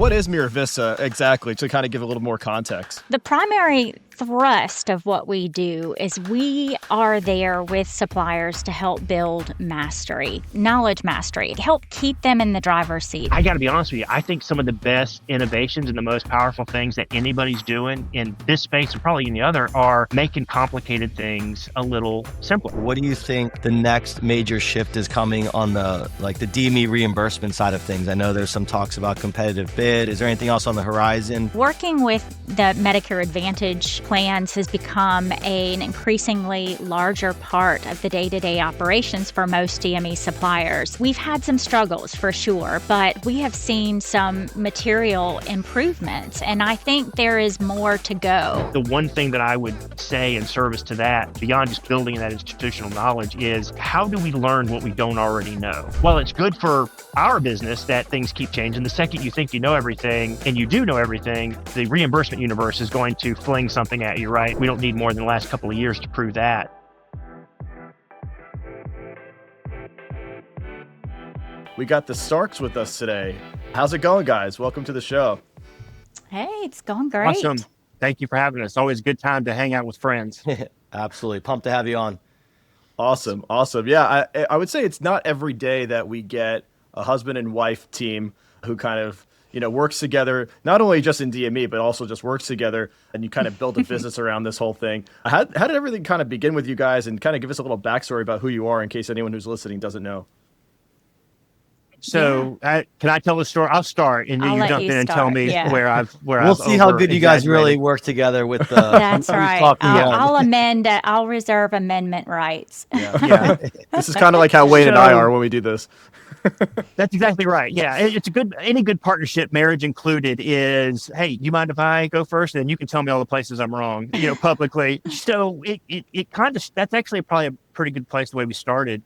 What is MiraVista exactly, to kind of give a little more context? The primary thrust of what we do is we are there with suppliers to help build mastery, knowledge mastery, help keep them in the driver's seat. I got to be honest with you. I think some of the best innovations and the most powerful things that anybody's doing in this space and probably any other are making complicated things a little simpler. What do you think the next major shift is coming on the DME reimbursement side of things? I know there's some talks about competitive bid. Is there anything else on the horizon? Working with the Medicare Advantage plans has become an increasingly larger part of the day-to-day operations for most DME suppliers. We've had some struggles for sure, but we have seen some material improvements, and I think there is more to go. The one thing that I would say in service to that, beyond just building that institutional knowledge, is how do we learn what we don't already know? Well, it's good for our business that things keep changing. The second you think you know everything, and you do know everything, the reimbursement universe is going to fling something at you, right? We don't need more than the last couple of years to prove that. We got the Starks with us today. How's it going, guys? Welcome to the show. Hey, it's going great. Awesome. Thank you for having us. Always a good time to hang out with friends. Absolutely. Pumped to have you on. Awesome. Yeah, I would say it's not every day that we get a husband and wife team who kind of, works together, not only just in DME, but also just works together, and you kind of build a business around this whole thing. How did everything kind of begin with you guys, and kind of give us a little backstory about who you are in case anyone who's listening doesn't know? So can I tell the story? I'll start, and you jump in and tell me where we'll see how good you guys really work together with the. That's right. I'll reserve amendment rights. Yeah. This is kind of like how Wayne and I are when we do this. That's exactly right. Yeah, it's any good partnership, marriage included, is, hey, you mind if I go first, and then you can tell me all the places I'm wrong, publicly. So it kind of, that's actually probably a pretty good place the way we started.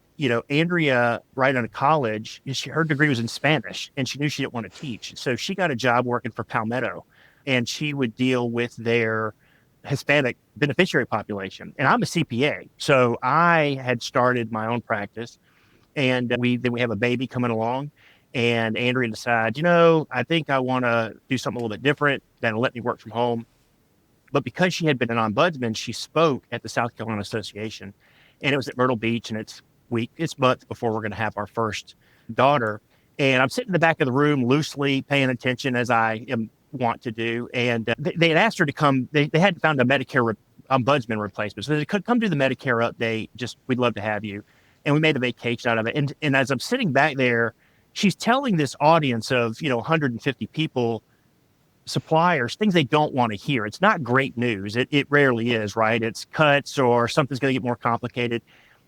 Andrea, right out of college, her degree was in Spanish, and she knew she didn't want to teach. So she got a job working for Palmetto, and she would deal with their Hispanic beneficiary population. And I'm a CPA, so I had started my own practice. And we have a baby coming along, and Andrea decides, I think I want to do something a little bit different that'll let me work from home. But because she had been an ombudsman, she spoke at the South Carolina Association, and it was at Myrtle Beach, and it's months before we're going to have our first daughter. And I'm sitting in the back of the room, loosely paying attention as I want to do. And they had asked her to come. They hadn't found a Medicare ombudsman replacement, so they could come do the Medicare update. Just, we'd love to have you. And we made a vacation out of it. And as I'm sitting back there, she's telling this audience of, 150 people, suppliers, things they don't want to hear. It's not great news. It rarely is, right? It's cuts or something's going to get more complicated.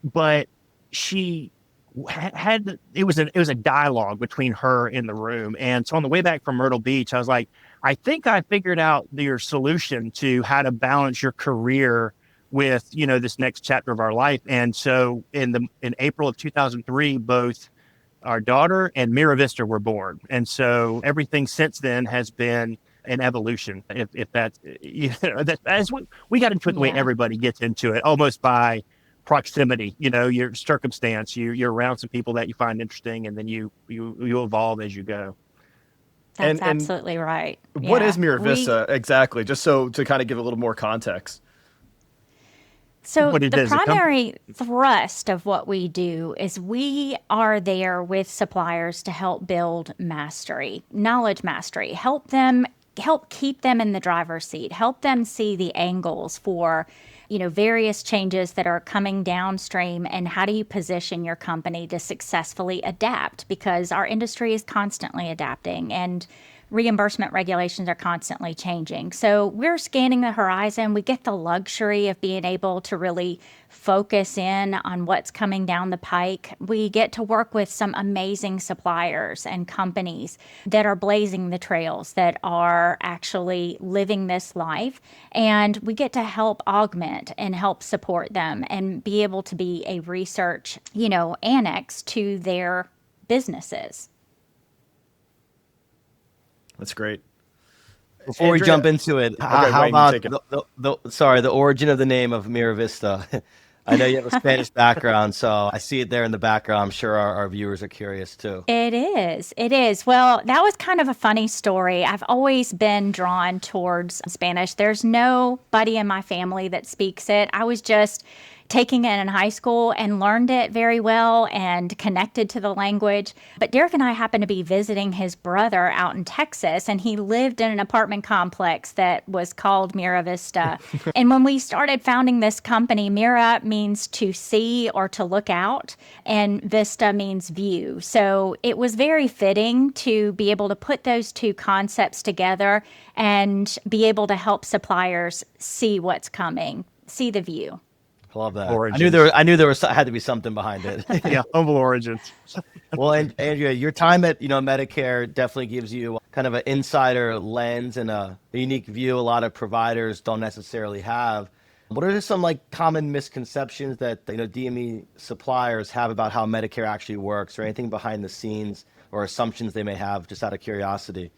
But she it was a dialogue between her and the room. And so on the way back from Myrtle Beach, I was like, I think I figured out your solution to how to balance your career with, this next chapter of our life. And so in April of 2003, both our daughter and MiraVista were born. And so everything since then has been an evolution. If that's, as we got into it the way everybody gets into it, almost by proximity, your circumstance, you're around some people that you find interesting, and then you evolve as you go. That's absolutely right. What is MiraVista exactly? Just so to kind of give a little more context. So the primary thrust of what we do is we are there with suppliers to help build mastery, knowledge mastery, help keep them in the driver's seat, help them see the angles for, various changes that are coming downstream, and how do you position your company to successfully adapt, because our industry is constantly adapting and reimbursement regulations are constantly changing. So we're scanning the horizon. We get the luxury of being able to really focus in on what's coming down the pike. We get to work with some amazing suppliers and companies that are blazing the trails, that are actually living this life. And we get to help augment and help support them and be able to be a research, annex to their businesses. That's great. Before we jump into it, how about the origin of the name of MiraVista? I know you have a Spanish background, so I see it there in the background. I'm sure our viewers are curious too. It is. It is. Well, that was kind of a funny story. I've always been drawn towards Spanish. There's nobody in my family that speaks it. I was just taking it in high school and learned it very well and connected to the language. But Derek and I happened to be visiting his brother out in Texas, and he lived in an apartment complex that was called MiraVista. And when we started founding this company, Mira means to see or to look out, and Vista means view. So it was very fitting to be able to put those two concepts together and be able to help suppliers see what's coming, see the view. I love that. Origins. I knew there was had to be something behind it. Yeah, humble origins. Well, and Andrea, your time at Medicare definitely gives you kind of an insider lens and a unique view a lot of providers don't necessarily have. What are some like common misconceptions that DME suppliers have about how Medicare actually works, or anything behind the scenes or assumptions they may have, just out of curiosity?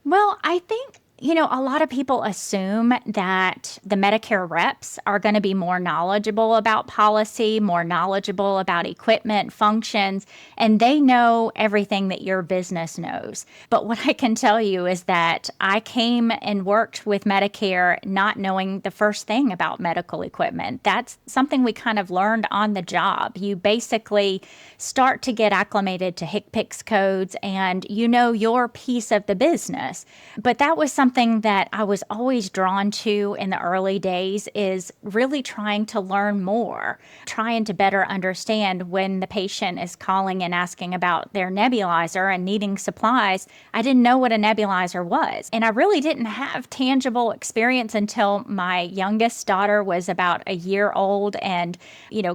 Well, I think, a lot of people assume that the Medicare reps are going to be more knowledgeable about policy, more knowledgeable about equipment, functions, and they know everything that your business knows. But what I can tell you is that I came and worked with Medicare not knowing the first thing about medical equipment. That's something we kind of learned on the job. You basically start to get acclimated to HCPCS codes and your piece of the business. But that was something that I was always drawn to in the early days, is really trying to learn more, trying to better understand when the patient is calling and asking about their nebulizer and needing supplies. I didn't know what a nebulizer was. And I really didn't have tangible experience until my youngest daughter was about a year old and,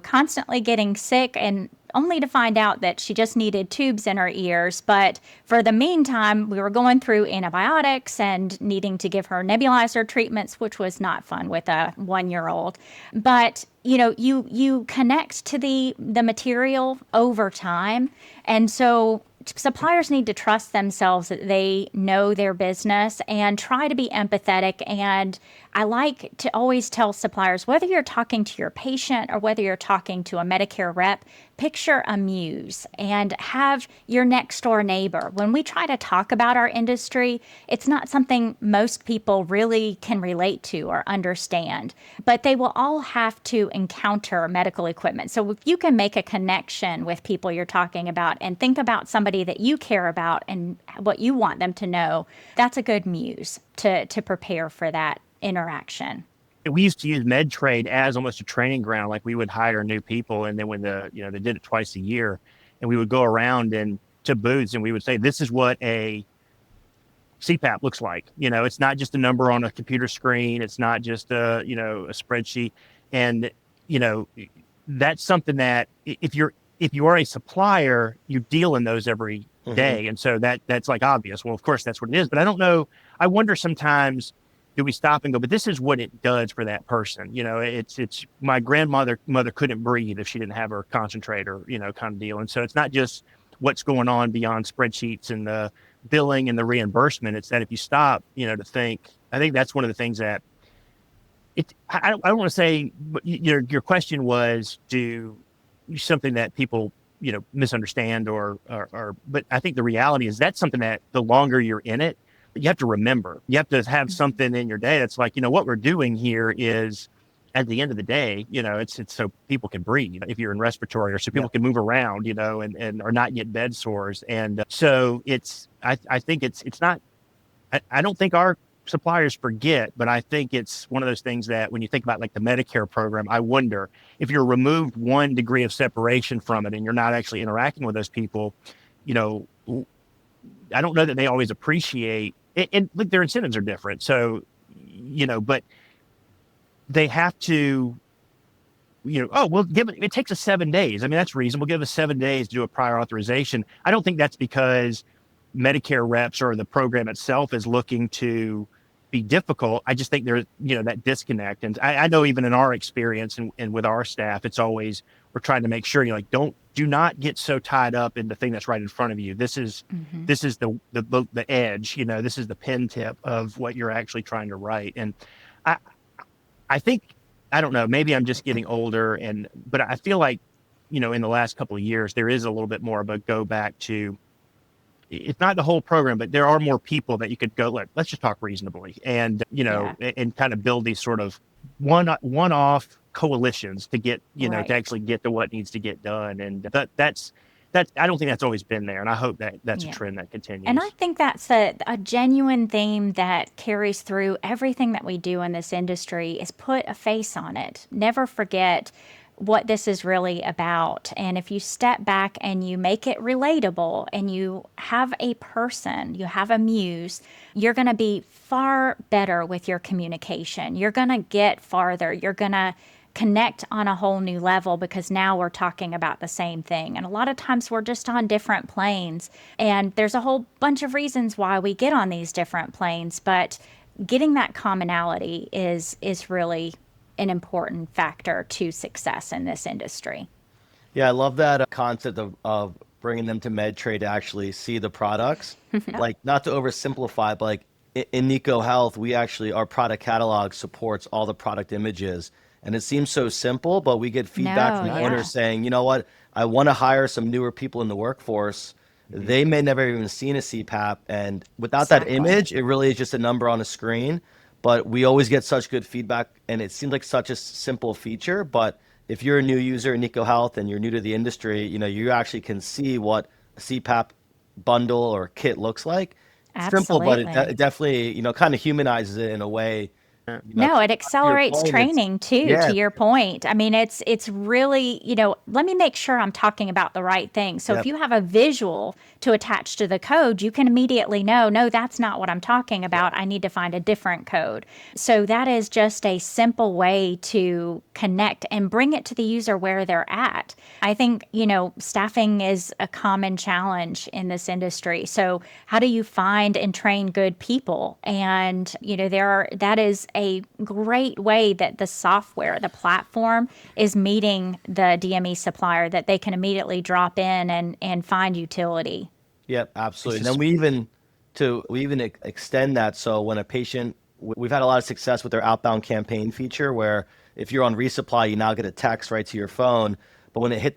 constantly getting sick, and only to find out that she just needed tubes in her ears. But for the meantime, we were going through antibiotics and needing to give her nebulizer treatments, which was not fun with a 1-year-old. But you connect to the material over time. And so suppliers need to trust themselves that they know their business and try to be empathetic. And I like to always tell suppliers, whether you're talking to your patient or whether you're talking to a Medicare rep, picture a muse and have your next door neighbor. When we try to talk about our industry, it's not something most people really can relate to or understand, but they will all have to encounter medical equipment. So if you can make a connection with people you're talking about and think about somebody that you care about and what you want them to know, that's a good muse to prepare for that interaction. We used to use MedTrade as almost a training ground. Like, we would hire new people, and then when they did it twice a year, and we would go around and to booths and we would say, this is what a CPAP looks like. It's not just a number on a computer screen. It's not just a spreadsheet. And, that's something that if you are a supplier, you deal in those every day. And so that's like obvious. Well, of course that's what it is, but I don't know. I wonder sometimes, do we stop and go, but this is what it does for that person? It's my grandmother couldn't breathe if she didn't have her concentrator, kind of deal. And so it's not just what's going on beyond spreadsheets and the billing and the reimbursement. It's that if you stop, to think, I think that's one of the things that I don't want to say, but your question was, do something that people, misunderstand or, but I think the reality is that's something that the longer you're in it, you have to remember. You have to have something in your day that's like, what we're doing here is, at the end of the day, it's so people can breathe if you're in respiratory, or so people can move around, and are not get bed sores. And so I think it's not, I don't think our suppliers forget, but I think it's one of those things that when you think about like the Medicare program, I wonder if you're removed 1 degree of separation from it and you're not actually interacting with those people, I don't know that they always appreciate it. And look, their incentives are different. So, but they have to, we'll give it takes us 7 days. I mean, that's reasonable. Give us 7 days to do a prior authorization. I don't think that's because Medicare reps or the program itself is looking to be difficult. I just think there's, that disconnect. And I know even in our experience and with our staff, it's always, we're trying to make sure do not get so tied up in the thing that's right in front of you. This is the edge, this is the pen tip of what you're actually trying to write. And I think I don't know, maybe I'm just getting older, but I feel like, in the last couple of years, there is a little bit more of a go back to, it's not the whole program, but there are more people that you could go, let's just talk reasonably, and, Yeah. and kind of build these sort of one-off coalitions to get, Right. to actually get to what needs to get done. And that's, I don't think that's always been there. And I hope that that's a Yeah. trend that continues. And I think that's a genuine theme that carries through everything that we do in this industry is put a face on it. Never forget what this is really about. And if you step back and you make it relatable and you have a person, you have a muse, you're going to be far better with your communication. You're going to get farther. You're going to connect on a whole new level because now we're talking about the same thing. And a lot of times we're just on different planes. And there's a whole bunch of reasons why we get on these different planes, but getting that commonality is really an important factor to success in this industry. Yeah, I love that concept of bringing them to MedTrade to actually see the products. Like, not to oversimplify, but like in Nico Health, we actually, our product catalog supports all the product images. And it seems so simple, but we get feedback No, from yeah. owners saying, you know what, I want to hire some newer people in the workforce. They may never even seen a CPAP. And without that Exactly. image, it really is just a number on a screen. But we always get such good feedback, and it seems like such a simple feature. But if you're a new user in Nico Health and you're new to the industry, you actually can see what a CPAP bundle or kit looks like. It's simple, but Absolutely. it definitely, kind of humanizes it in a way. No, it To your accelerates point, training too, yeah, to your point. I mean, it's really, let me make sure I'm talking about the right thing. So if yep, you have a visual to attach to the code, you can immediately know, no, that's not what I'm talking about. I need to find a different code. So that is just a simple way to connect and bring it to the user where they're at. I think, staffing is a common challenge in this industry. So how do you find and train good people? And, that is a great way that the software, the platform is meeting the DME supplier that they can immediately drop in and find utility. yep, It's absolutely. And then just, we even extend that. So when a patient, we've had a lot of success with their outbound campaign feature, where if you're on resupply, you now get a text right to your phone. But when they hit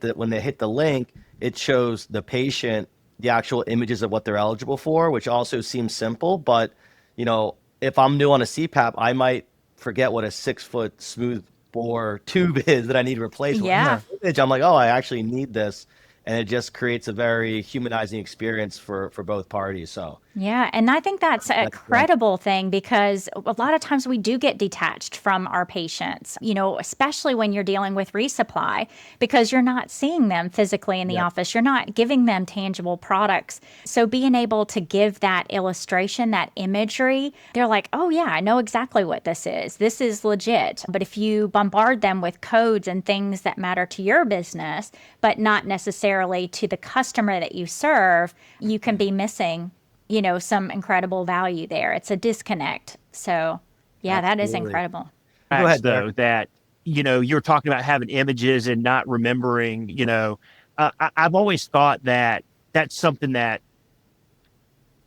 the link, it shows the patient the actual images of what they're eligible for, which also seems simple. But if I'm new on a CPAP, I might forget what a 6-foot smooth bore tube is that I need to replace. When I Yeah. see the image, I'm like, oh, I actually need this. And it just creates a very humanizing experience for both parties. So Yeah, and I think that's a that's great. credible thing because a lot of times we do get detached from our patients, especially when you're dealing with resupply because you're not seeing them physically in the Yep. office. You're not giving them tangible products. So being able to give that illustration, that imagery, they're like, oh, yeah, I know exactly what this is. This is legit. But if you bombard them with codes and things that matter to your business, but not necessarily to the customer that you serve, you can be missing some incredible value there. It's a disconnect. So, yeah, that is Absolutely. incredible. Go facts ahead, Derek. though, that, you're talking about having images and not remembering, I've always thought that that's something that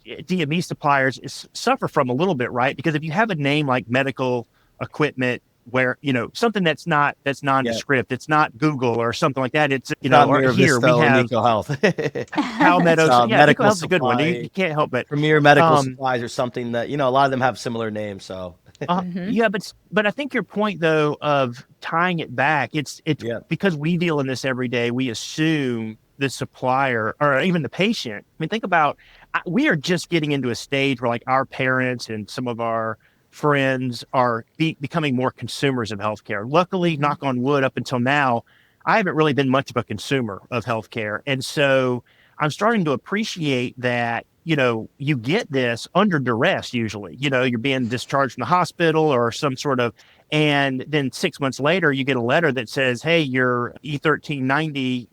DME suppliers suffer from a little bit, right? Because if you have a name like medical equipment, where something that's Yeah. nondescript, it's not Google or something like that. It's It's not or here we MiraVista or have Nico Health. It's Palmettos. Yeah, Nico medical Health's a good one. You supply, can't help it. Premier Medical Um, Supplies, or something that, a lot of them have similar names. So, Hmm. yeah, but I think your point though of tying it back, it's yeah. because we deal in this every day. We assume the supplier or even the patient. I mean, think about we are just getting into a stage where like our parents and some of our friends are becoming more consumers of healthcare. Luckily, Hmm. knock on wood, up until now, I haven't really been much of a consumer of healthcare, and so I'm starting to appreciate that. You get this under duress usually. You're being discharged from the hospital or some sort of, and then 6 months later, you get a letter that says, hey, your E1390,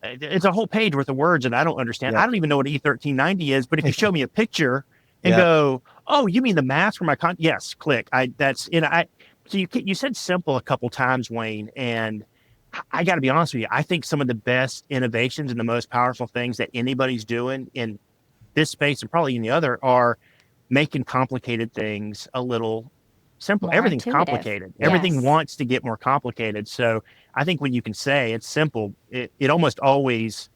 it's a whole page worth of words and I don't understand. Yep. I don't even know what E1390 is, but if you show me a picture and Yep. go, oh, you mean the mask for my yes, click. So you said simple a couple times, Wayne, and I got to be honest with you. I think some of the best innovations and the most powerful things that anybody's doing in this space and probably in the other are making complicated things a little simple. More Everything's intuitive. complicated. Everything Yes. wants to get more complicated. So I think when you can say it's simple, it almost always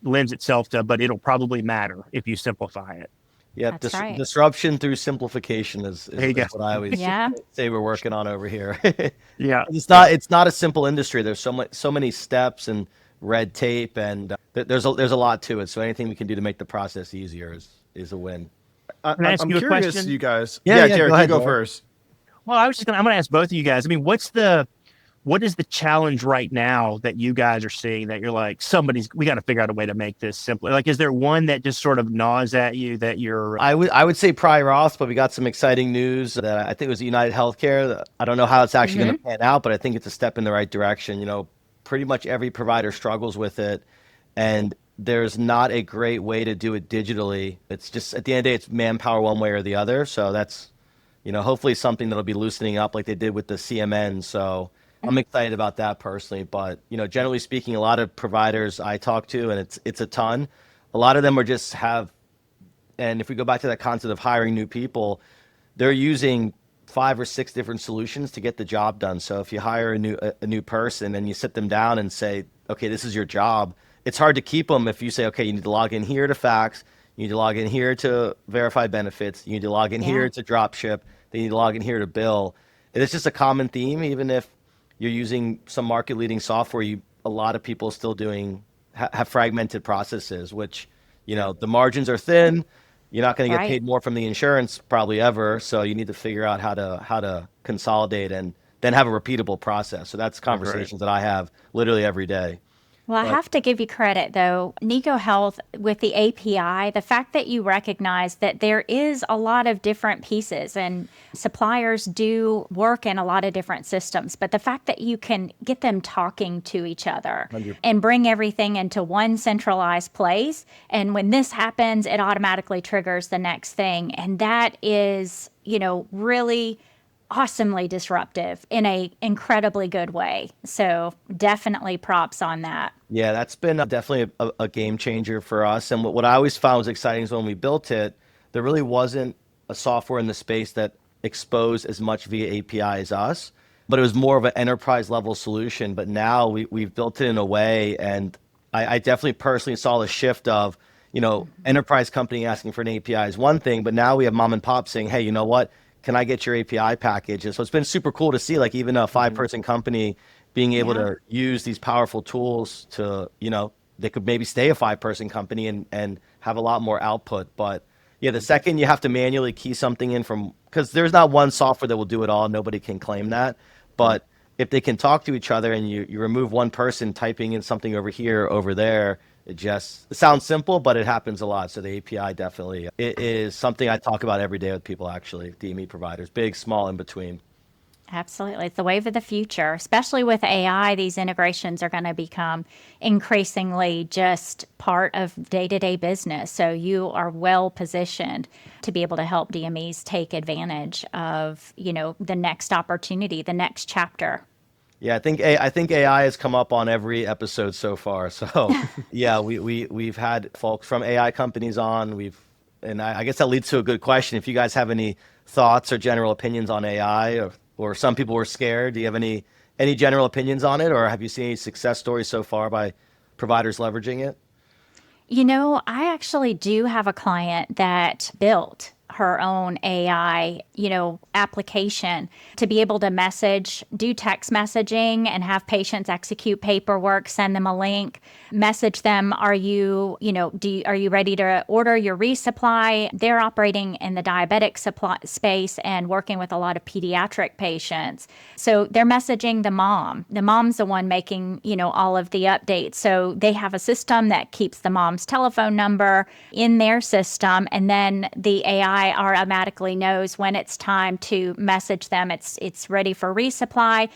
lends itself to, but it'll probably matter if you simplify it. Yeah, That's right. disruption through simplification There you is go. what I always Yeah. say we're working on over here. Yeah. It's not a simple industry. There's so many steps and red tape, and there's a lot to it. So anything we can do to make the process easier is a win. Can I ask I'm you a curious, question? you guys. Yeah, Derek, go ahead, you go Derek. first. Well, I'm gonna ask both of you guys. I mean, what is the challenge right now that you guys are seeing that you're like, we got to figure out a way to make this simpler? Like, is there one that just sort of gnaws at you that you're? I would say prior auth, but we got some exciting news that I think it was United Healthcare. I don't know how it's actually going to pan out, but I think it's a step in the right direction. Pretty much every provider struggles with it, and there's not a great way to do it digitally. It's just at the end of the day, it's manpower one way or the other. So that's, hopefully something that'll be loosening up like they did with the CMN. So I'm excited about that personally. But, generally speaking, a lot of providers I talk to, and it's a ton, a lot of them are just and if we go back to that concept of hiring new people, they're using 5 or 6 different solutions to get the job done. So if you hire a new person and you sit them down and say, okay, this is your job, it's hard to keep them if you say, okay, you need to log in here to fax, you need to log in here to verify benefits, you need to log in here to drop ship, then you need to log in here to bill. And it's just a common theme. Even if you're using some market leading software, a lot of people still have fragmented processes, which, the margins are thin. You're not going to get paid more from the insurance probably ever. So you need to figure out how to consolidate and then have a repeatable process. So that's conversations that I have literally every day. Well, I have to give you credit, though. Nico Health, with the API, the fact that you recognize that there is a lot of different pieces and suppliers do work in a lot of different systems, but the fact that you can get them talking to each other and bring everything into one centralized place. And when this happens, it automatically triggers the next thing. And that is, really awesomely disruptive in a incredibly good way. So definitely props on that. Yeah, that's been definitely a game changer for us. And what I always found was exciting is when we built it, there really wasn't a software in the space that exposed as much via API as us, but it was more of an enterprise level solution. But now we've built it in a way, and I definitely personally saw the shift of, enterprise company asking for an API is one thing, but now we have mom and pop saying, hey, you know what? Can I get your API package? And so it's been super cool to see, like, even a 5-person company being able to use these powerful tools to, they could maybe stay a 5-person company and have a lot more output. But yeah, the second you have to manually key something in because there's not one software that will do it all. Nobody can claim that. But if they can talk to each other and you remove one person typing in something over here, over there, it sounds simple, but it happens a lot. So the API definitely, it is something I talk about every day with people, actually, DME providers, big, small, in between. Absolutely. It's the wave of the future, especially with AI. These integrations are going to become increasingly just part of day-to-day business. So you are well positioned to be able to help DMEs take advantage of, the next opportunity, the next chapter. Yeah, I think AI has come up on every episode so far. So yeah, we've had folks from AI companies on. And I guess that leads to a good question. If you guys have any thoughts or general opinions on AI, or some people were scared, do you have any general opinions on it, or have you seen any success stories so far by providers leveraging it? I actually do have a client that built her own AI, application to be able to do text messaging and have patients execute paperwork, send them a link, message them, are you ready to order your resupply? They're operating in the diabetic supply space and working with a lot of pediatric patients. So they're messaging the mom. The mom's the one making, all of the updates. So they have a system that keeps the mom's telephone number in their system, and then the AI automatically knows when it's time to message them. It's ready for resupply,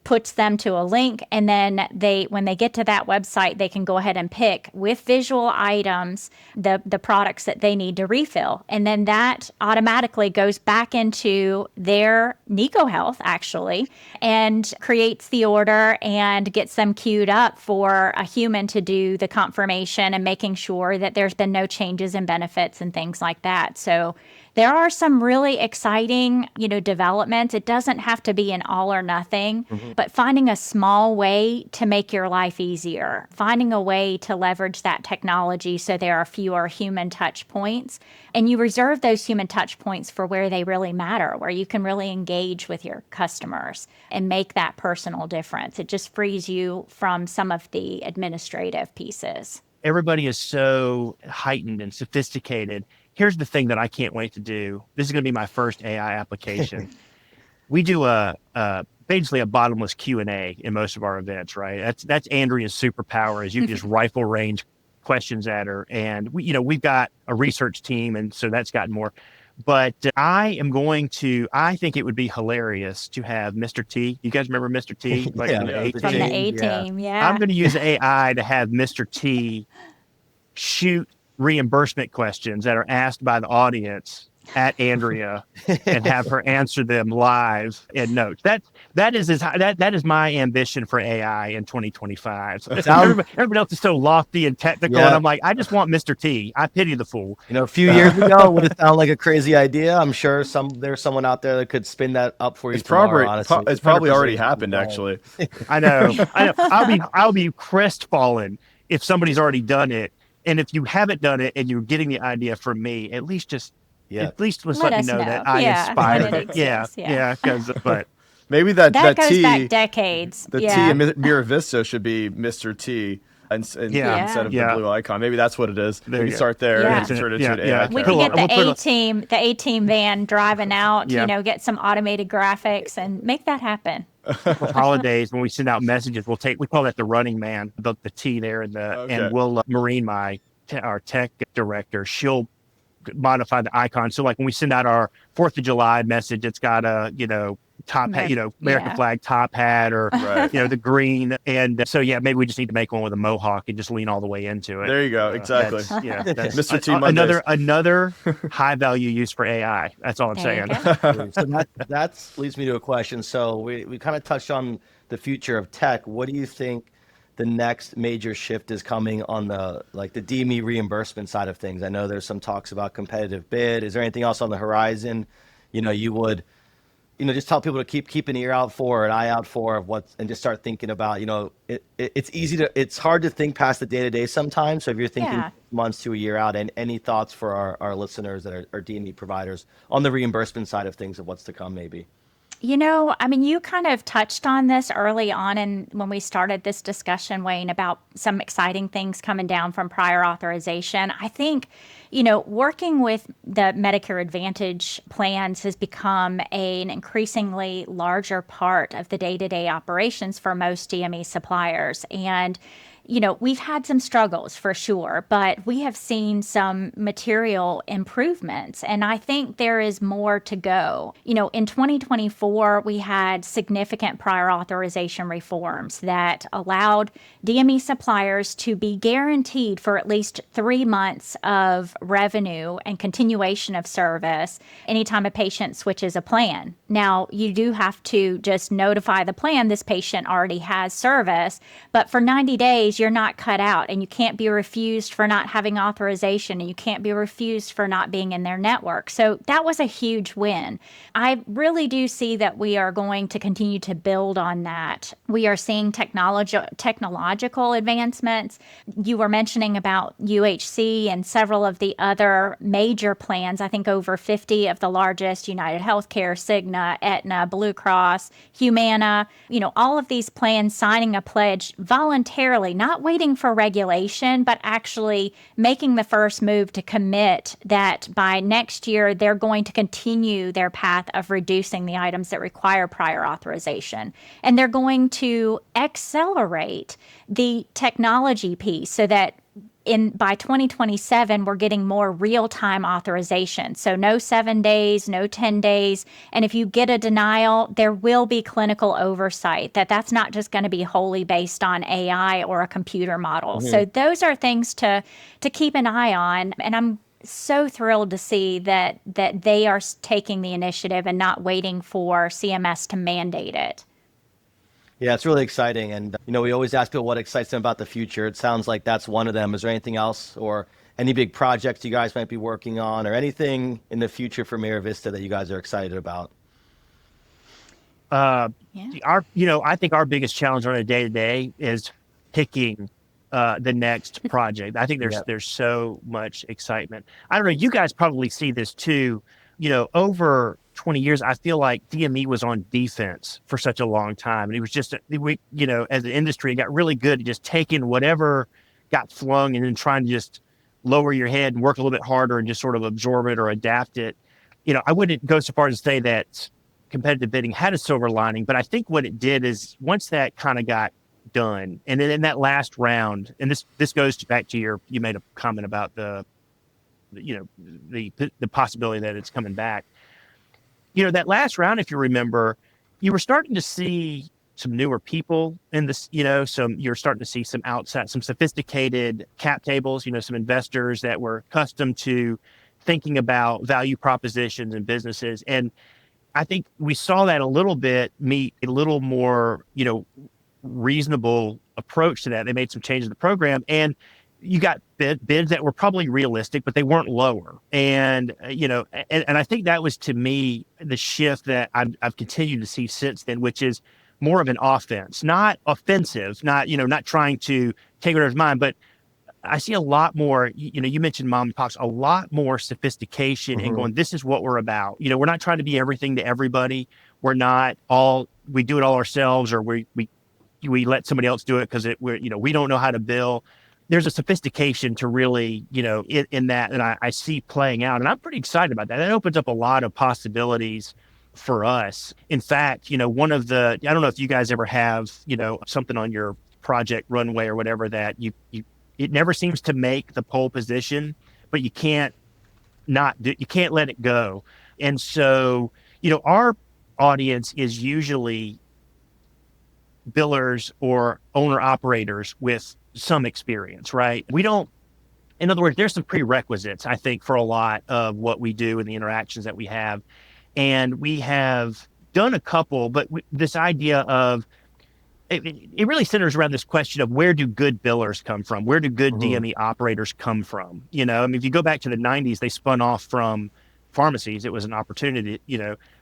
puts them to a link, and then when they get to that website, they can go ahead and pick with visual items the products that they need to refill. And then that automatically goes back into their Nico Health, actually, and creates the order and gets them queued up for a human to do the confirmation and making sure that there's been no changes in benefits and things like that. So there are some really exciting, developments. It doesn't have to be an all or nothing, but finding a small way to make your life easier, finding a way to leverage that technology so there are fewer human touch points. And you reserve those human touch points for where they really matter, where you can really engage with your customers and make that personal difference. It just frees you from some of the administrative pieces. Everybody is so heightened and sophisticated. Here's the thing that I can't wait to do. This is going to be my first AI application. We do basically a bottomless Q&A in most of our events, right? That's Andrea's superpower, is you can just rifle range questions at her. And we've got a research team, and so that's gotten more. But I think it would be hilarious to have Mr. T. You guys remember Mr. T? Like Yeah, from the From the A-Team, yeah. I'm going to use AI to have Mr. T shoot reimbursement questions that are asked by the audience at Andrea and have her answer them live in notes. That is my ambition for AI in 2025. So everybody else is so lofty and technical, and I'm like, I just want Mr. T. I pity the fool. A few years ago, it would have sounded like a crazy idea. I'm sure there's someone out there that could spin that up for you. It's tomorrow, probably already happened, actually. I know. I'll be crestfallen if somebody's already done it. And if you haven't done it and you're getting the idea from me, at least just let me know that I inspired it. Yeah. But maybe that goes T back decades. The T in Miravista should be Mr. T instead of the blue icon. Maybe that's what it is. We can start there and turn it into an AI. We can get the A-Team van driving out, get some automated graphics and make that happen. For holidays, when we send out messages, we call that the running man, the T there, and we'll Maureen, our tech director, she'll modify the icon. So like when we send out our 4th of July message, it's got a, top hat, American flag top hat, or, the green. And so, maybe we just need to make one with a mohawk and just lean all the way into it. There you go. Exactly. That's Mr. T Mondays. Another high value use for AI. That's all I'm saying. So that leads me to a question. So we kind of touched on the future of tech. What do you think the next major shift is coming on the DME reimbursement side of things? I know there's some talks about competitive bid. Is there anything else on the horizon, you would, just tell people to keep an ear out for, an eye out for and just start thinking about, it's hard to think past the day-to-day sometimes. So if you're thinking months to a year out, and any thoughts for our listeners that are DME providers on the reimbursement side of things of what's to come maybe? You kind of touched on this early on when we started this discussion, Wayne, about some exciting things coming down from prior authorization. I think, working with the Medicare Advantage plans has become an increasingly larger part of the day-to-day operations for most DME suppliers. And we've had some struggles for sure, but we have seen some material improvements, and I think there is more to go. In 2024, we had significant prior authorization reforms that allowed DME suppliers to be guaranteed for at least 3 months of revenue and continuation of service anytime a patient switches a plan. Now, you do have to just notify the plan this patient already has service, but for 90 days, you're not cut out, and you can't be refused for not having authorization, and you can't be refused for not being in their network. So that was a huge win. I really do see that we are going to continue to build on that. We are seeing technological advancements. You were mentioning about UHC and several of the other major plans. I think over 50 of the largest, United Healthcare, Cigna, Aetna, Blue Cross, Humana, all of these plans signing a pledge voluntarily, not waiting for regulation, but actually making the first move to commit that by next year, they're going to continue their path of reducing the items that require prior authorization. And they're going to accelerate the technology piece so that by 2027, we're getting more real-time authorization. So no 7 days, no 10 days. And if you get a denial, there will be clinical oversight. That's not just going to be wholly based on AI or a computer model. Mm-hmm. So those are things to keep an eye on. And I'm so thrilled to see that they are taking the initiative and not waiting for CMS to mandate it. Yeah, it's really exciting. And, we always ask people what excites them about the future. It sounds like that's one of them. Is there anything else or any big projects you guys might be working on, or anything in the future for MiraVista that you guys are excited about? I think our biggest challenge on a day-to-day is picking the next project. I think there's so much excitement. I don't know, you guys probably see this too. Over 20 years, I feel like DME was on defense for such a long time. And it was just, as an industry, it got really good at just taking whatever got flung and then trying to just lower your head and work a little bit harder and just sort of absorb it or adapt it. I wouldn't go so far as to say that competitive bidding had a silver lining, but I think what it did is once that kind of got done, and then in that last round, and this goes back to you made a comment about the possibility that it's coming back. That last round, if you remember, you were starting to see some newer people in this, you're starting to see some sophisticated cap tables, some investors that were accustomed to thinking about value propositions and businesses. And I think we saw that a little bit meet a little more, reasonable approach to that. They made some changes to the program, and you got bids that were probably realistic, but they weren't lower. And, and I think that was, to me, the shift that I've continued to see since then, which is more of an offense, not offensive, not trying to take whatever's mine, but I see a lot more, you mentioned mom and pops, a lot more sophistication and going, this is what we're about. We're not trying to be everything to everybody. We do it all ourselves, or we we let somebody else do it because we don't know how to bill. There's a sophistication to really, in that, and I see playing out, and I'm pretty excited about that. That opens up a lot of possibilities for us. In fact, one of the, I don't know if you guys ever have, something on your project runway or whatever that it never seems to make the pole position, but you can't let it go. And so, our audience is usually billers or owner operators with some experience, right? In other words, there's some prerequisites, I think, for a lot of what we do and the interactions that we have. And we have done a couple, but this idea of, it really centers around this question of where do good billers come from? Where do good DME operators come from? If you go back to the 90s, they spun off from pharmacies. It was an opportunity,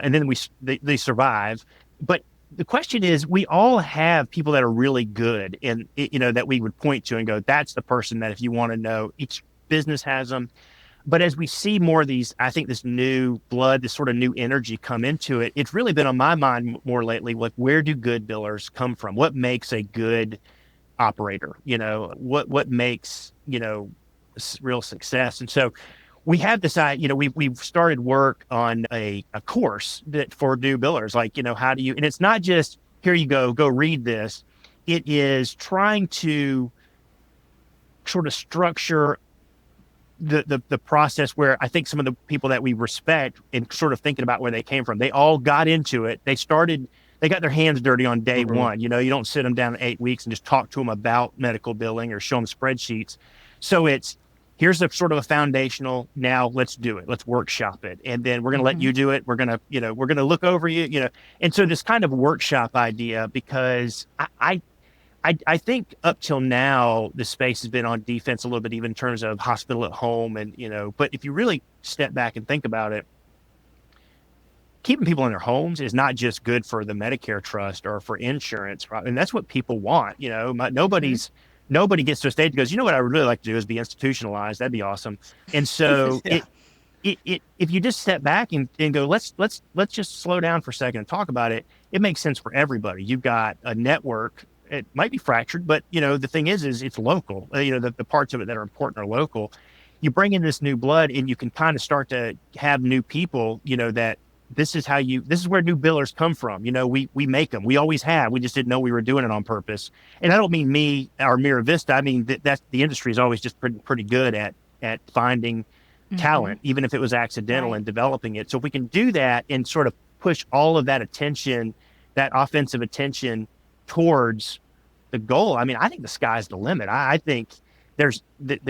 and then they survive. But the question is, we all have people that are really good and, that we would point to and go, that's the person that if you want to know, each business has them. But as we see more of these, I think this new blood, this sort of new energy come into it, it's really been on my mind more lately, like, where do good billers come from? What makes a good operator? What makes, real success? And so we have decided, we've started work on a course that for new billers, like, how do you, and it's not just, here you go read this. It is trying to sort of structure the process where I think some of the people that we respect and sort of thinking about where they came from, they all got into it. They got their hands dirty on day one. You don't sit them down in 8 weeks and just talk to them about medical billing or show them spreadsheets. So here's a sort of a foundational, now let's do it. Let's workshop it. And then we're going to let you do it. We're going to look over you, And so this kind of workshop idea, because I think up till now, the space has been on defense a little bit, even in terms of hospital at home. And, but if you really step back and think about it, keeping people in their homes is not just good for the Medicare trust or for insurance, right? And that's what people want. Nobody gets to a stage and goes, what I would really like to do is be institutionalized. That'd be awesome. And so if you just step back and go, let's just slow down for a second and talk about it. It makes sense for everybody. You've got a network. It might be fractured, but the thing is it's local. The parts of it that are important are local. You bring in this new blood, and you can kind of start to have new people. That this is where new billers come from. We make them. We always have. We just didn't know we were doing it on purpose. And I don't mean me or MiraVista. I mean that's the industry is always just pretty good at finding talent, even if it was accidental, and developing it. So if we can do that and sort of push all of that attention, that offensive attention, towards the goal, I mean, I think the sky's the limit. I think there's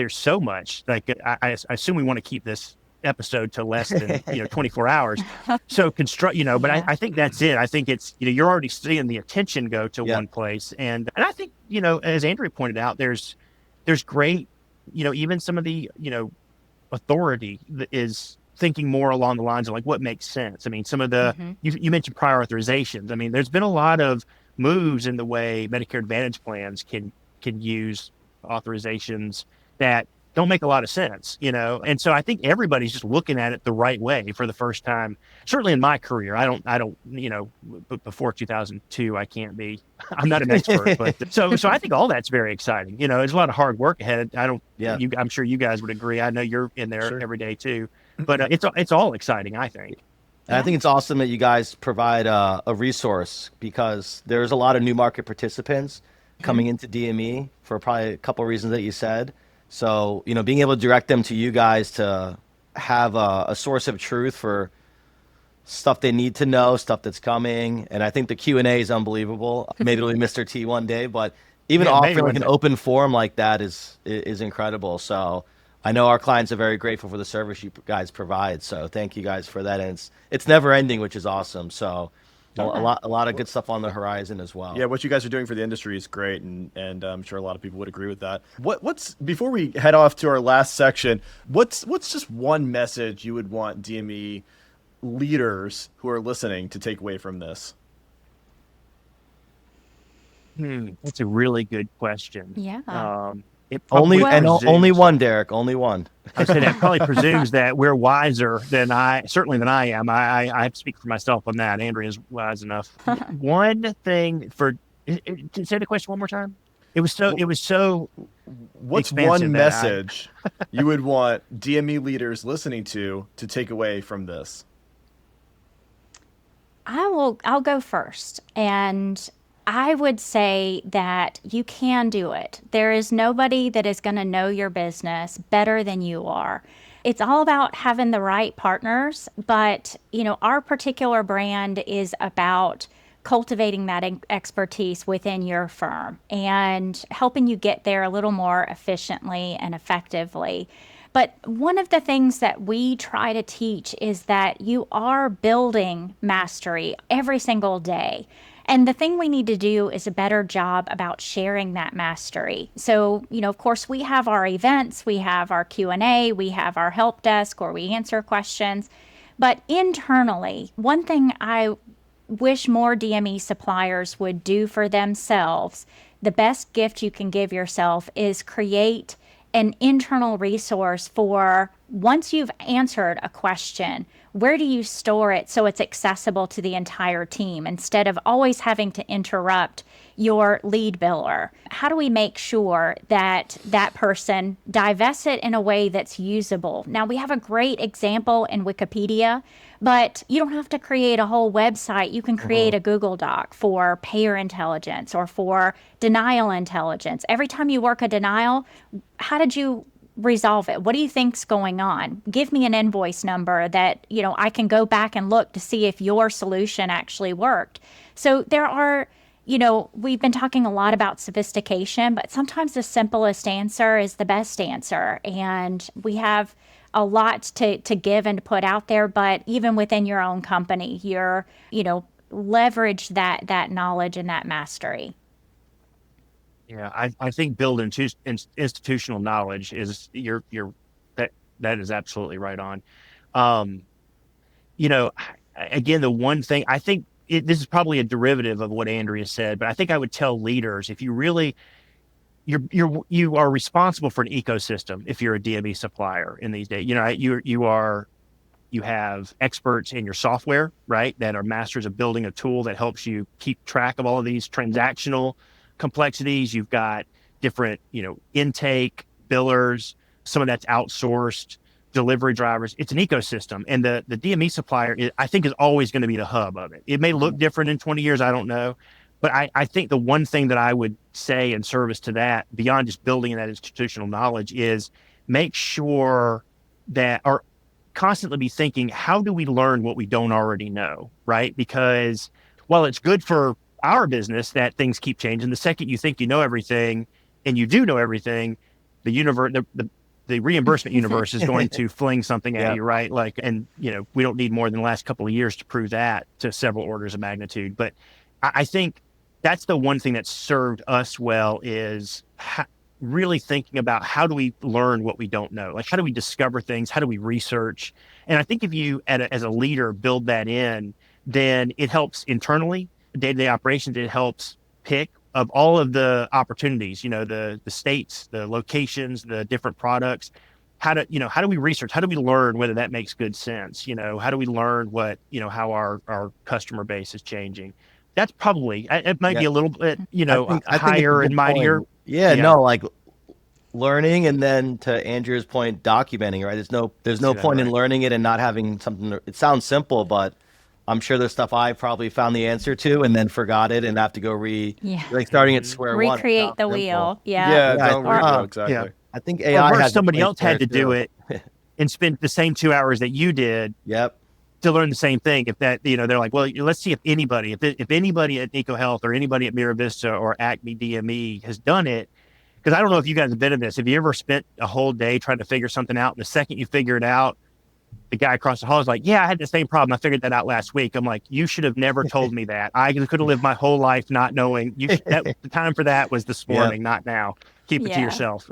so much. Like I assume we want to keep this episode to less than 24 hours. So but I think that's it. I think it's you're already seeing the attention go to one place, and I think as Andrea pointed out, there's great even some of the, authority is thinking more along the lines of like what makes sense. I mean, some of the, you mentioned prior authorizations. I mean, there's been a lot of moves in the way Medicare Advantage plans can use authorizations that don't make a lot of sense, And so I think everybody's just looking at it the right way for the first time. Certainly in my career, I don't, before 2002, I'm not an expert, but so I think all that's very exciting. There's a lot of hard work ahead. I'm sure you guys would agree. I know you're in there every day too, but it's all exciting, I think. And I think it's awesome that you guys provide a resource, because there's a lot of new market participants coming into DME for probably a couple of reasons that you said. So, being able to direct them to you guys to have a source of truth for stuff they need to know, stuff that's coming. And I think the Q&A is unbelievable. Maybe it'll be Mr. T one day, but even offering like an open forum like that is incredible. So I know our clients are very grateful for the service you guys provide. So thank you guys for that. And it's never ending, which is awesome. So a lot of good stuff on the horizon as well. Yeah, what you guys are doing for the industry is great, and I'm sure a lot of people would agree with that. What's before we head off to our last section, what's just one message you would want DME leaders who are listening to take away from this? That's a really good question. Yeah. Only one, Derek. Only one. I said that probably presumes that we're wiser than I am. I speak for myself on that. Andrea's wise enough. One thing say the question one more time. It was so. What's one message you would want DME leaders listening to take away from this? I'll go first, and I would say that you can do it. There is nobody that is going to know your business better than you are. It's all about having the right partners, but our particular brand is about cultivating that expertise within your firm and helping you get there a little more efficiently and effectively. But one of the things that we try to teach is that you are building mastery every single day. And the thing we need to do is a better job about sharing that mastery. So, of course, we have our events, we have our Q&A, we have our help desk where we answer questions. But internally, one thing I wish more DME suppliers would do for themselves, the best gift you can give yourself is create an internal resource for once you've answered a question, where do you store it so it's accessible to the entire team instead of always having to interrupt your lead biller? How do we make sure that that person divests it in a way that's usable? Now, we have a great example in Wikipedia, but you don't have to create a whole website. You can create a Google Doc for payer intelligence or for denial intelligence. Every time you work a denial, how did you resolve it? What do you think's going on? Give me an invoice number that, I can go back and look to see if your solution actually worked. So there are, we've been talking a lot about sophistication, but sometimes the simplest answer is the best answer. And we have a lot to give and to put out there, but even within your own company, leverage that knowledge and that mastery. Yeah, I think building institutional knowledge is that is absolutely right on. Again, the one thing I think this is probably a derivative of what Andrea said, but I think I would tell leaders, if you really you are responsible for an ecosystem. If you're a DME supplier in these days, you have experts in your software, right, that are masters of building a tool that helps you keep track of all of these transactional complexities. You've got different, intake, billers, some of that's outsourced, delivery drivers. It's an ecosystem. And the DME supplier, I think, is always going to be the hub of it. It may look different in 20 years. I don't know. But I think the one thing that I would say in service to that, beyond just building that institutional knowledge, is make sure that, or constantly be thinking, how do we learn what we don't already know, right? Because while it's good for our business that things keep changing, the second you think you know everything and you do know everything, the universe, the reimbursement universe is going to fling something at you, right? And we don't need more than the last couple of years to prove that to several orders of magnitude. But I think that's the one thing that served us well is really thinking about how do we learn what we don't know? Like, how do we discover things? How do we research? And I think if you, as a leader, build that in, then it helps internally, day-to-day operations. It helps pick of all of the opportunities, the states, the locations, the different products. How do we research? How do we learn whether that makes good sense? How do we learn what, how our customer base is changing? That's probably, it might be a little bit, I think higher and mightier. Yeah, no, like learning, and then to Andrew's point, documenting, right? There's no point in learning it and not having something. It sounds simple, but I'm sure there's stuff I probably found the answer to and then forgot it and have to go like starting at square one. Recreate the wheel. Yeah. Don't redo exactly. Yeah. I think AI or has somebody else had to too. do it and spend the same 2 hours that you did. Yep. To learn the same thing. If that, they're like, well, let's see if anybody at EcoHealth or anybody at MiraVista or Acme DME has done it. Because I don't know if you guys have been in this. Have you ever spent a whole day trying to figure something out, and the second you figure it out, the guy across the hall is like, yeah, I had the same problem. I figured that out last week. I'm like, you should have never told me that. I could have lived my whole life not knowing. The time for that was this morning, not now. Keep it to yourself.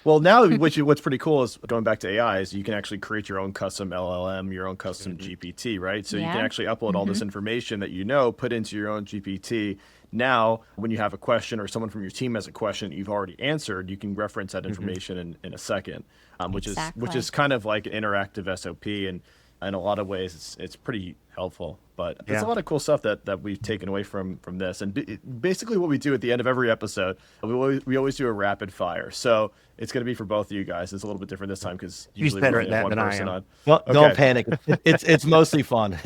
Well, now what's pretty cool is, going back to AI, is you can actually create your own custom LLM, your own custom GPT, right? So you can actually upload all this information that put into your own GPT. Now, when you have a question or someone from your team has a question that you've already answered, you can reference that information in a second, which is kind of like an interactive SOP, and in a lot of ways it's pretty helpful. But there's a lot of cool stuff that we've taken away from this. And basically what we do at the end of every episode, we always do a rapid fire. So it's going to be for both of you guys. It's a little bit different this time because usually better we at that have one than person I am. on. Well, don't panic. It's mostly fun.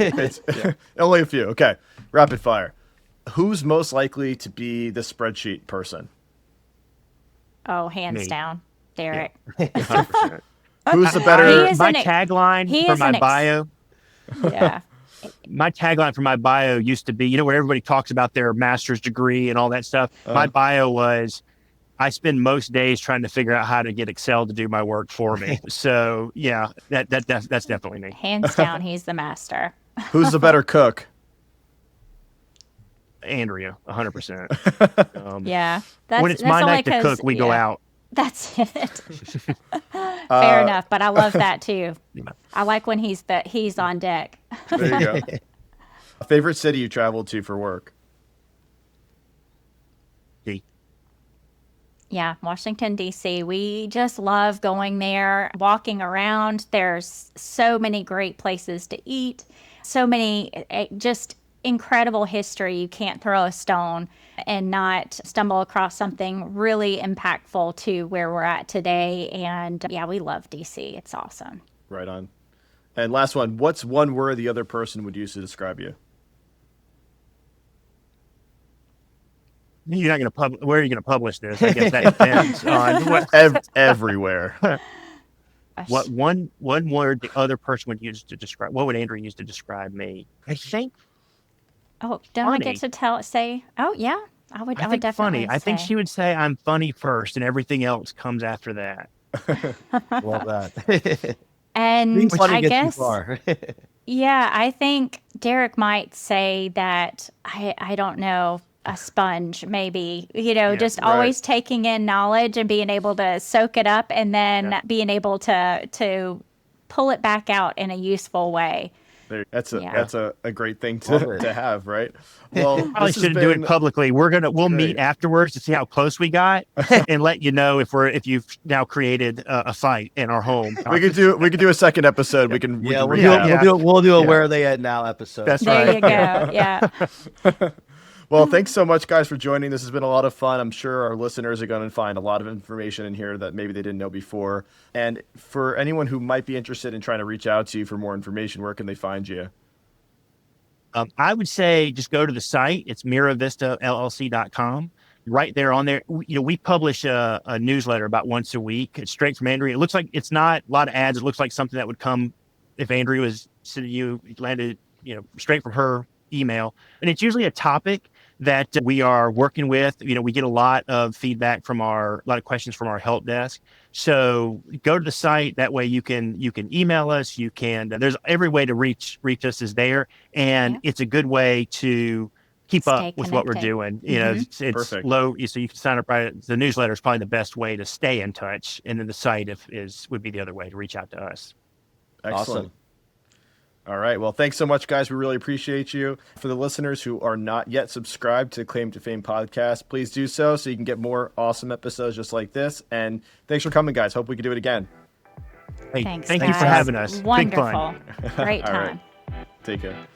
Only a few. Okay, rapid fire. Who's most likely to be the spreadsheet person? Oh, hands down, Derek. 100%. Who's the better? My tagline for my bio. Yeah. My tagline for my bio used to be, where everybody talks about their master's degree and all that stuff. My bio was, I spend most days trying to figure out how to get Excel to do my work for me. So yeah, that's definitely me. Hands down, he's the master. Who's the better cook? Andrea, 100%. Yeah. When it's my night to cook, we go out. That's it. Fair enough, but I love that too. I like when he's on deck. There you go. Favorite city you traveled to for work? Yeah, Washington, D.C. We just love going there, walking around. There's so many great places to eat, so many just incredible history. You can't throw a stone and not stumble across something really impactful to where we're at today. And yeah, we love D.C. It's awesome. Right on. And last one, what's one word the other person would use to describe you? You're not going to publish. Where are you going to publish this? I guess that depends on what. Everywhere. What one word the other person would use to describe? What would Andrew use to describe me? I think. Oh, don't I get to say? Oh yeah, I would definitely funny. say. I think she would say I'm funny first, and everything else comes after that. Love that. And I guess. Yeah, I think Derek might say that I don't know. A sponge, maybe, just always taking in knowledge and being able to soak it up and then being able to pull it back out in a useful way. That's a great thing to have, right? Well, probably shouldn't do it publicly. We'll meet afterwards to see how close we got and let you know if you've now created a fight in our home. We could do a second episode. We'll do a Where Are They At Now episode. That's there right. You go. Yeah. Well, thanks so much, guys, for joining. This has been a lot of fun. I'm sure our listeners are going to find a lot of information in here that maybe they didn't know before. And for anyone who might be interested in trying to reach out to you for more information, where can they find you? I would say just go to the site. It's MiraVistaLLC.com. Right there on there, we publish a newsletter about once a week. It's straight from Andrea. It looks like it's not a lot of ads. It looks like something that would come if Andrea was sending you, landed, straight from her email. And it's usually a topic that we are working with. We get a lot of feedback from a lot of questions from our help desk. So go to the site. That way you can email us. There's every way to reach us is there. And it's a good way to keep Stay up with what we're connected. doing. You know, it's Perfect. low, so you can sign up. Right, the newsletter is probably the best way to stay in touch, and then the site would be the other way to reach out to us. Excellent. Awesome. All right. Well, thanks so much, guys. We really appreciate you. For the listeners who are not yet subscribed to Claim to Fame podcast, please do so you can get more awesome episodes just like this. And thanks for coming, guys. Hope we can do it again. Hey, Thanks, thank you for guys. having us. Big fun. Wonderful. Great All time. right. Take care.